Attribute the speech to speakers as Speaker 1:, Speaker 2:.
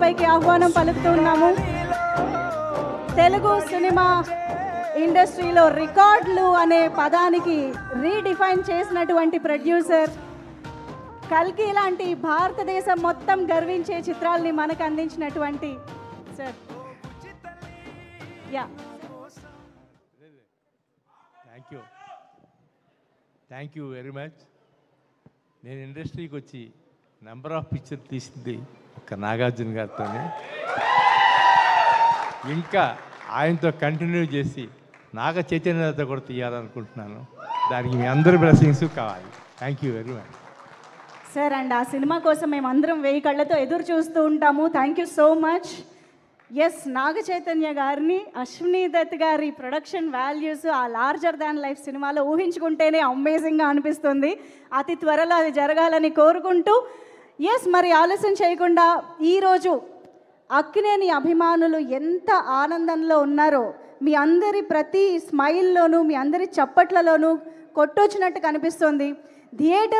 Speaker 1: పైకి ఆహ్వానం పలుకుతున్నాము. తెలుగు సినిమా ఇండస్ట్రీలో రికార్డులు అనే పదానికి రీడిఫైన్ చేసినటువంటి ప్రొడ్యూసర్, కల్కి లాంటి భారతదేశం మొత్తం గర్వించే చిత్రాల్ని మనకు అందించినటువంటి sir. Yeah,
Speaker 2: thank you very much. నేను ఇండస్ట్రీకి వచ్చి నెంబర్ ఆఫ్ పిక్చర్ తీసింది ఒక నాగార్జున గారితోనే. ఇంకా ఆయనతో కంటిన్యూ చేసి నాగ చైతన్యతో కూడా తీయాలనుకుంటున్నాను. దానికి మీ అందరి బ్లెస్సింగ్స్ కావాలి. Thank you very much
Speaker 1: sir. And ఆ సినిమా కోసం మేము అందరం 1000 కళ్ళతో ఎదురు చూస్తూ ఉంటాము. Thank you so much. Yes, Naga Chaitanya గారిని, అశ్విని దత్ గారి ప్రొడక్షన్ వాల్యూస్ ఆ లార్జర్ దాన్ లైఫ్ సినిమాలో ఊహించుకుంటేనే అమేజింగ్గా అనిపిస్తుంది. అతి త్వరలో అది జరగాలని కోరుకుంటూ, ఎస్, మరి ఆలస్యం చేయకుండా ఈరోజు అక్కినేని అభిమానులు ఎంత ఆనందంలో ఉన్నారో, మీ అందరి ప్రతి స్మైల్లోనూ, మీ అందరి చప్పట్లలోనూ కొట్టొచ్చినట్టు కనిపిస్తుంది. థియేటర్